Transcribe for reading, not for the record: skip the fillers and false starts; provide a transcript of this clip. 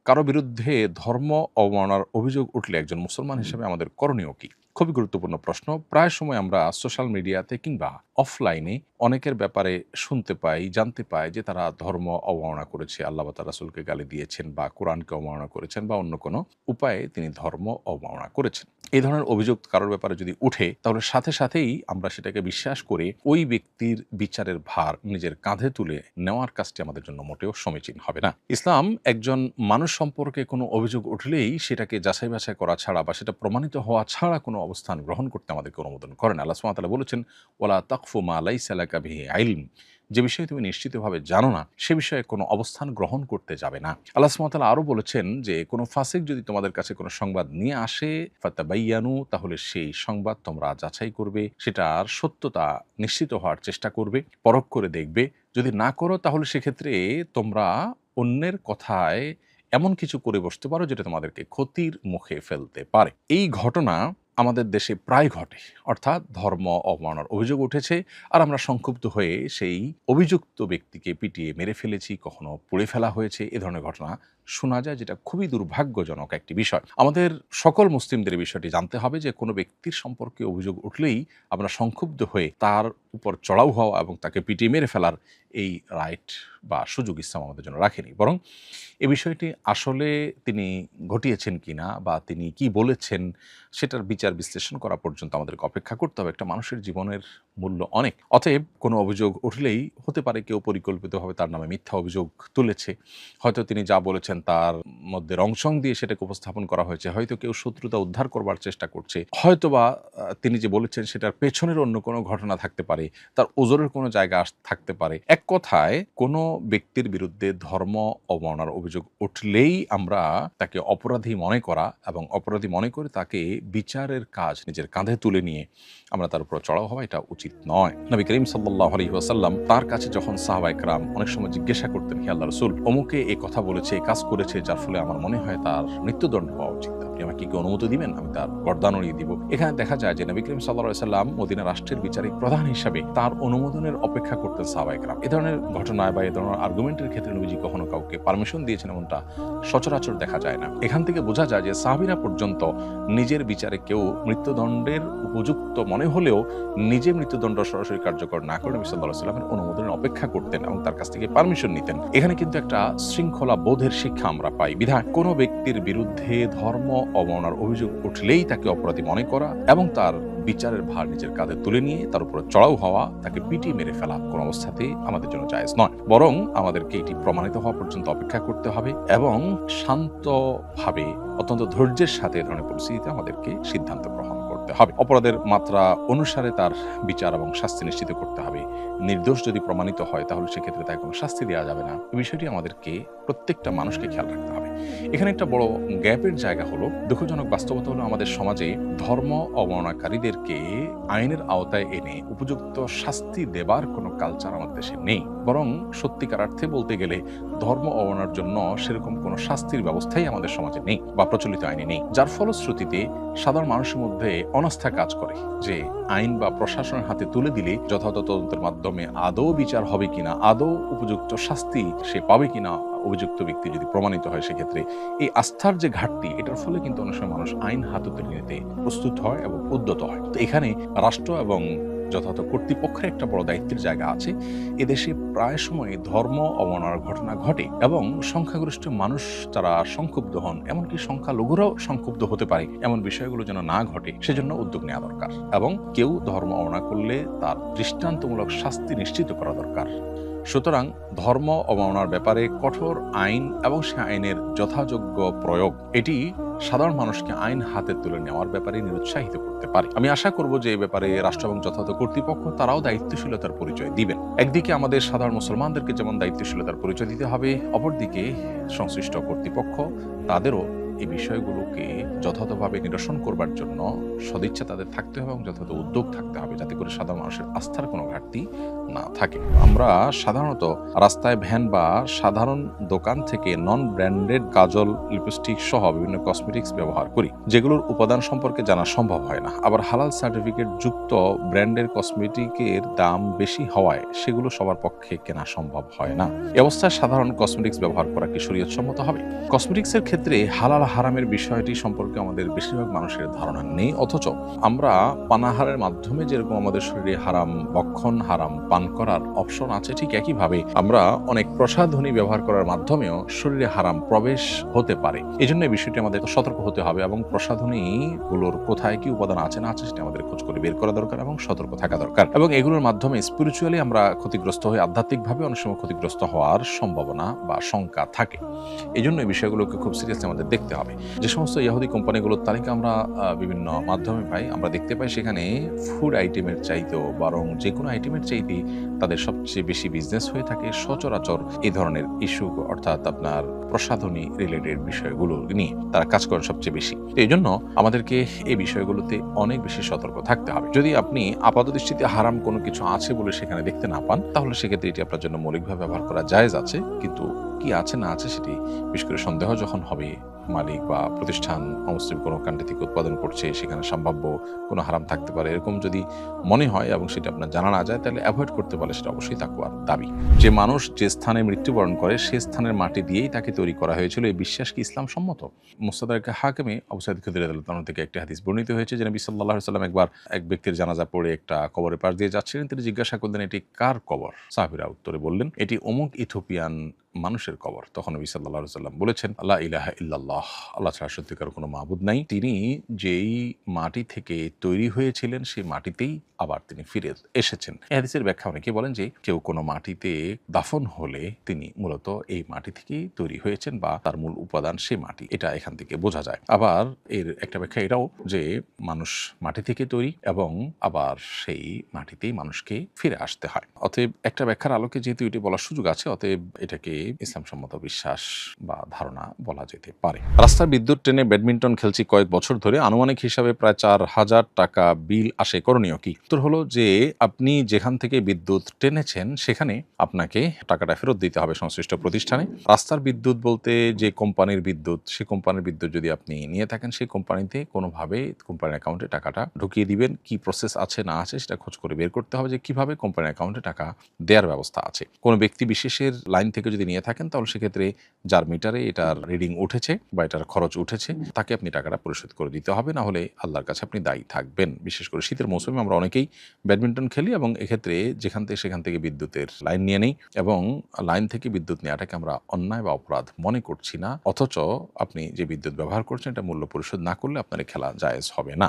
কারো বিরুদ্ধে ধর্ম অবমাননার অভিযোগ উঠলে একজন মুসলমান হিসেবে আমাদের করণীয় কি? খুবই গুরুত্বপূর্ণ প্রশ্ন। প্রায় সময় আমরা সোশ্যাল মিডিয়াতে কিংবা অফলাইনে অনেকের ব্যাপারে শুনতে পাই, জানতে পাই যে তারা ধর্ম অবমাননা করেছে, আল্লাহ বা তার রাসূলকে গালি দিয়েছেন বা কোরআনকে অবমাননা করেছেন বা অন্য কোনো উপায়ে তিনি ধর্ম অবমাননা করেছেন। এই ধরনের অভিযোগ কারোর ব্যাপারে যদি উঠে, তাহলে সাথে সাথেই আমরা সেটাকে বিশ্বাস করে ওই ব্যক্তির বিচারের ভার নিজের কাঁধে তুলে নেওয়ার কাজটি আমাদের জন্য মোটেও সমীচীন হবে না। ইসলাম একজন মানুষ সম্পর্কে কোনো অভিযোগ উঠলেই সেটাকে যাচাই বাছাই করা ছাড়া বা সেটা প্রমাণিত হওয়া ছাড়া কোনো অবস্থান গ্রহণ করতে আমাদেরকে অনুমোদন করেন। আল্লাহ সুবহানাহু ওয়া তাআলা বলেছেন, ওয়ালা তাকফু মা লাইসা লাকা বিহি ইলম, যে বিষয়ে তুমি নিশ্চিতভাবে জানো না সে বিষয়ে কোনো অবস্থান গ্রহণ করতে যাবে না। আল্লাহ সুবহানাহু ওয়া তাআলা আরো বলেছেন যে কোনো ফাসিক যদি তোমাদের কাছে কোনো সংবাদ নিয়ে আসে ফাতাবাইয়ানু, তাহলে সেই সংবাদ তোমরা যাচাই করবে, সেটার সত্যতা নিশ্চিত হওয়ার চেষ্টা করবে, পরখ করে দেখবে। যদি না করো তাহলে সেক্ষেত্রে তোমরা অন্যের কথায় এমন কিছু করে বসতে পারো যেটা তোমাদেরকে ক্ষতির মুখে ফেলতে পারে। এই ঘটনা আমাদের দেশে প্রায় ঘটে, অর্থাৎ ধর্ম অবমাননার অভিযোগ উঠেছে আর আমরা সংক্ষুব্ধ হয়ে সেই অভিযুক্ত ব্যক্তিকে পিটিয়ে মেরে ফেলেছি, কখনো পুড়ে ফেলা হয়েছে। এ ধরনের ঘটনা শোনা যায়, যেটা খুবই দুর্ভাগ্যজনক একটি বিষয়। আমাদের সকল মুসলিমদের এই বিষয়টি জানতে হবে যে কোনো ব্যক্তির সম্পর্কে অভিযোগ উঠলেই আমরা সংক্ষুব্ধ হয়ে তার উপর চড়াও হওয়া এবং তাকে পিটিয়ে মেরে ফেলার এই রাইট বা সুযোগ ইসলাম আমাদের জন্য রাখেনি। বরং এ বিষয়টি আসলে তিনি ঘটিয়েছেন কিনা বা তিনি কি বলেছেন সেটার বিচার বিশ্লেষণ করা পর্যন্ত আমাদেরকে অপেক্ষা করতে হবে। একটা মানুষের জীবনের মূল্য অনেক। অতএব কোনো অভিযোগ উঠলেই হতে পারে কেউ পরিকল্পিতভাবে তার নামে মিথ্যা অভিযোগ তুলেছে, হয়তো তিনি যা বলেছেন তার মধ্যে রংসং দিয়ে সেটাকে উপস্থাপন করা হয়েছে, হয়তো কেউ শত্রুতা উদ্ধার করবার চেষ্টা করছে, হয়তোবা তিনি যে বলেছেন সেটার পেছনের অন্য কোনো ঘটনা থাকতে পারে, তার ওজরের কোনো জায়গা থাকতে পারে। এক কথায় কোনো ব্যক্তির বিরুদ্ধে ধর্ম অবমাননার অভিযোগ উঠলেই আমরা তাকে অপরাধী মনে করা এবং অপরাধী মনে করে তাকে বিচারের কাজ নিজের কাঁধে তুলে নিয়ে আমরা তার উপর চড়াও হওয়া, এটা উচিত নয়। নবী করিম সাল্লাল্লাহু আলাইহি ওয়াসাল্লাম তার কাছে যখন সাহাবায়ে কেরাম অনেক সময় জিজ্ঞাসা করতেন, হে আল্লাহর রাসূল, অমুকে এই কথা বলেছে, এই কাজ করেছে, যার ফলে আমার মনে হয় তার মৃত্যুদণ্ড হওয়া উচিত, আপনি আমাকে কি অনুমতি দিবেন? আমি তার গর্দান উড়িয়ে দিব। এখানে দেখা যায় যে নবী করিম সাল্লাল্লাহু আলাইহি ওয়াসাল্লাম মদিনা রাষ্ট্রের বিচারিক প্রধান হিসাবে তার অনুমোদনের অপেক্ষা করতেন সাহাবায়ে কেরাম। এ ধরনের ঘটনায় বা এ ধরনের আর্গুমেন্টের ক্ষেত্রে নবীজি কখনো কাউকে পারমিশন দিয়েছেন এমনটা সচরাচর দেখা যায় না। এখান থেকে বোঝা যায় যে সাহাবীরা পর্যন্ত নিজের বিচারে কেউ মৃত্যুদণ্ডের উপযুক্ত মনে হলেও নিজে মৃত্যুদণ্ড সরাসরি কার্যকর না করে নবী সাল্লাল্লাহু আলাইহি ওয়াসাল্লামের অনুমোদনের অপেক্ষা করতেন এবং তার কাছ থেকে পারমিশন নিতেন। এখানে কিন্তু একটা শৃঙ্খলা বোধের শিক্ষা আমরা পাই। বিধায় কোনো ব্যক্তির বিরুদ্ধে ধর্ম অবমাননার অভিযোগ উঠলেই তাকে অপরাধী মনে করা এবং তার বিচারের ভার নিজের কাঁধে তুলে নিয়ে তার উপর চড়াও হওয়া, তাকে পিটিয়ে মেরে ফেলা কোনো অবস্থাতেই আমাদের জন্য জায়েজ নয়। বরং আমাদেরকে এটি প্রমাণিত হওয়া পর্যন্ত অপেক্ষা করতে হবে এবং শান্তভাবে অত্যন্ত ধৈর্যের সাথে এ ধরনের পরিস্থিতিতে আমাদেরকে সিদ্ধান্ত গ্রহণ করতে হবে। অপরাধের মাত্রা অনুসারে তার বিচার এবং শাস্তি নিশ্চিত করতে হবে। নির্দোষ যদি প্রমাণিত হয় তাহলে সেক্ষেত্রে তাকে কোনো শাস্তি দেওয়া যাবে না। এই বিষয়টি আমাদেরকে প্রত্যেকটা মানুষকে খেয়াল রাখতে হবে। এখানে একটা বড় গ্যাপের জায়গা হলো, দুঃখজনক বাস্তবতা হলো আমাদের সমাজে ধর্ম অবমাননাকারীদেরকে আইনের আওতায় এনে উপযুক্ত শাস্তি দেবার কোনো কালচার আমাদের দেশে নেই। বরং সত্যিকার অর্থে বলতে গেলে ধর্ম অবমাননার জন্য সেরকম কোনো শাস্তির ব্যবস্থাই আমাদের সমাজে নেই বা প্রচলিত আইনে নেই, যার ফলশ্রুতিতে সাধারণ মানুষের মধ্যে অনাস্থা কাজ করে যে আইন বা প্রশাসনের হাতে তুলে দিলে যথাযথ তদন্তের মাধ্যমে আদৌ বিচার হবে কিনা, আদৌ উপযুক্ত শাস্তি সে পাবে কিনা অভিযুক্ত ব্যক্তি যদি প্রমাণিত হয়, সেক্ষেত্রে এই আস্থার যে ঘাটতি, এটার ফলে কিন্তু অনেক সময় মানুষ আইন হাতে তুলে নিতে প্রস্তুত হয় এবং উদ্যত হয়। তো এখানে রাষ্ট্র এবং যথাযথ কর্তৃপক্ষের একটা বড় দায়িত্বের জায়গা আছে। এদেশে প্রায় সময় ধর্ম অবমাননার ঘটনা ঘটে এবং সংখ্যাগরিষ্ঠ মানুষ তারা সংক্ষুব্ধ হন, এমনকি সংখ্যালঘুরাও সংক্ষুব্ধ হতে পারে। এমন বিষয়গুলো যেন না ঘটে সেজন্য উদ্যোগ নেওয়া দরকার এবং কেউ ধর্ম অবমাননা করলে তার দৃষ্টান্তমূলক শাস্তি নিশ্চিত করা দরকার। সুতরাং ধর্ম অবমাননার ব্যাপারে কঠোর আইন এবং সে আইনের যথাযোগ্য প্রয়োগ, এটি সাধারণ মানুষকে আইন হাতে তুলে নেওয়ার ব্যাপারে নিরুৎসাহিত করতে পারে। আমি আশা করব যে এই ব্যাপারে রাষ্ট্র এবং যথাযথ কর্তৃপক্ষ তারাও দায়িত্বশীলতার পরিচয় দিবেন। একদিকে আমাদের সাধারণ মুসলমানদেরকে যেমন দায়িত্বশীলতার পরিচয় দিতে হবে, অপরদিকে সংশ্লিষ্ট কর্তৃপক্ষ তাদেরও এই বিষয়গুলোকে যথাযথভাবে নিরসন করবার জন্য সদিচ্ছা তাদের থাকতে হবে এবং যথাযথ উদ্যোগ থাকতে হবে, যাতে করে সাধারণ মানুষের আস্থার কোনো ঘাটতি না থাকে। আমরা সাধারণত রাস্তায় ভ্যান বা সাধারণ দোকান থেকে নন ব্র্যান্ডেড কাজল, লিপস্টিক সহ বিভিন্ন কসমেটিক্স ব্যবহার করি, যেগুলোর উপাদান সম্পর্কে জানা সম্ভব হয় না। আবার হালাল সার্টিফিকেট যুক্ত ব্র্যান্ডের কসমেটিকের দাম বেশি হওয়ায় সেগুলো সবার পক্ষে কেনা সম্ভব হয় না। এ অবস্থায় সাধারণ কসমেটিক্স ব্যবহার করা কি শরীয়তসম্মত হবে? কসমেটিক্সের ক্ষেত্রে হালাল হারামের বিষয়টি সম্পর্কে আমাদের বেশিরভাগ মানুষের ধারণা নেই, অথচ আমরা পানাহারের মাধ্যমে যেরকম আমাদের শরীরে হারাম ভক্ষণ, হারাম পান করার অপশন আছে, ঠিক একইভাবে আমরা অনেক প্রসাধনী ব্যবহার করার মাধ্যমেও শরীরে হারাম প্রবেশ হতে পারে। এই জন্য এই বিষয়টি আমাদের সতর্ক হতে হবে এবং প্রসাধনী গুলোর কোথায় কি উপাদান আছে না আছে সেটা আমাদের খোঁজ করে বের করা দরকার এবং সতর্ক থাকা দরকার। এবং এগুলোর মাধ্যমে স্পিরিচুয়ালি আমরা ক্ষতিগ্রস্ত হয়ে আধ্যাত্মিকভাবে অনেক সময় ক্ষতিগ্রস্ত হওয়ার সম্ভাবনা বা শঙ্কা থাকে। এই জন্য এই বিষয়গুলোকে খুব সিরিয়াসলি আমাদের দেখতে হবে। যে সমস্ত ইহুদি কোম্পানিগুলোর তালিকা আমরা বিভিন্ন মাধ্যমে পাই, আমরা দেখতে পাই সেখানে ফুড আইটেমের চাইতেও বরং যে কোনো আইটেমের চাইতে তাদের সবচেয়ে বেশি বিজনেস হয়ে থাকে সচরাচর এই ধরনের ইস্যু, অর্থাৎ আপনার প্রসাধনী রিলেটেড বিষয়গুলো নিয়ে তারা কাজ করেন সবচেয়ে বেশি। এই জন্য আমাদেরকে এই বিষয়গুলোতে অনেক বেশি সতর্ক থাকতে হবে। যদি আপনি আপাত দৃষ্টিতে হারাম কোনো কিছু আছে বলে সেখানে দেখতে না পান, তাহলে সেক্ষেত্রে এটি আপনার জন্য মৌলিকভাবে ব্যবহার করা জায়েজ আছে, কিন্তু কি আছে না আছে সেটি বিশেষ করে সন্দেহ যখন হবে, মালিক বা প্রতিষ্ঠান অমুসলিম কোনো কান্ট্রি থেকে উৎপাদন করছে, সেখানে সম্ভাব্য কোনো হারাম থাকতে পারে, এরকম যদি মনে হয় এবং সেটা আপনার জানা না যায়, তাহলে অ্যাভয়েড করতে পারলে সেটা অবশ্যই তাকওয়ার দাবি। যে মানুষ যে স্থানে মৃত্যুবরণ করে সে স্থানের মাটি দিয়েই তাকে তৈরি করা হয়েছিল, এই বিশ্বাস কি ইসলাম সম্মত? মুস্তাদরাক হাকিমে আবু সাঈদ খুদরি রাদিয়াল্লাহু আনহু থেকে একটি হাদিস বর্ণিত হয়েছে যে নবী সাল্লাল্লাহু আলাইহি ওয়াসাল্লাম একবার এক ব্যক্তির জানাজা পড়ে একটা কবরের পাশ দিয়ে যাচ্ছিলেন। তিনি জিজ্ঞাসা করলেন, এটি কার কবর? সাহাবীরা উত্তরে বললেন, এটি অমুক ইথিওপিয়ান মানুষের কবর। তখন নবী সাল্লাল্লাহু আলাইহি ওয়াসাল্লাম বলেছেন, লা ইলাহা ইল্লাল্লাহ, আল্লাহ ছাড়া সত্যিকার কোনো মাবুদ নাই। তিনি যেই মাটি থেকে তৈরি হয়েছিলেন সেই মাটিতেই আবার তিনি ফিরে এসেছেন। এই হাদিসের ব্যাখ্যা অনেকে বলেন যে কেউ কোনো মাটিতে দাফন হলে তিনি মূলত এই মাটি থেকেই তৈরি হয়েছেন বা তার মূল উপাদান সেই মাটি, এটা এখান থেকে বোঝা যায়। আবার এর একটা ব্যাখ্যা এটাও যে মানুষ মাটি থেকে তৈরি এবং আবার সেই মাটিতেই মানুষকে ফিরে আসতে হয়। অতএব একটা ব্যাখ্যার আলোকে যেহেতু এটি বলার সুযোগ আছে, অতএব এটাকে ইসলাম সম্মত বিশ্বাস বা ধারণা বলা যেতে পারে। রাস্তার বিদ্যুৎ ট্রেনে ব্যাডমিন্টন খেলছি কয়েক বছর ধরে, আনুমানিক হিসাবে প্রায় 4,000 টাকা বিল আসে, করণীয় কি? উত্তর হলো যে আপনি যেখান থেকে বিদ্যুৎ টেনেছেন সেখানে আপনাকে টাকাটা ফেরত দিতে হবে সংশ্লিষ্ট প্রতিষ্ঠানে। রাস্তার বিদ্যুৎ বলতে যে কোম্পানির বিদ্যুৎ, সেই কোম্পানির বিদ্যুৎ যদি আপনি নিয়ে থাকেন, সেই কোম্পানিতে কোনোভাবে কোম্পানির অ্যাকাউন্টে টাকাটা ঢুকিয়ে দিবেন। কি প্রসেস আছে না আছে সেটা খোঁজ করে বের করতে হবে যে কিভাবে কোম্পানির অ্যাকাউন্টে টাকা দেওয়ার ব্যবস্থা আছে। কোনো ব্যক্তি বিশেষের লাইন থেকে যদি নিয়ে থাকেন, তাহলে সেক্ষেত্রে যার মিটারে এটার রিডিং উঠেছে বা এটার খরচ উঠেছে তাকে আপনি টাকাটা পরিশোধ করে দিতে হবে, না হলে আল্লাহর কাছে আপনি দায়ী থাকবেন। বিশেষ করে শীতের মৌসুমে আমরা অনেকেই ব্যাডমিন্টন খেলি এবং এক্ষেত্রে সেখান থেকে বিদ্যুতের লাইন নিয়ে নেই এবং লাইন থেকে বিদ্যুৎ নেওয়াটাকে আমরা অন্যায় বা অপরাধ মনে করছি না, অথচ আপনি যে বিদ্যুৎ ব্যবহার করছেন এটা মূল্য পরিশোধ না করলে আপনার খেলা জায়েজ হবে না।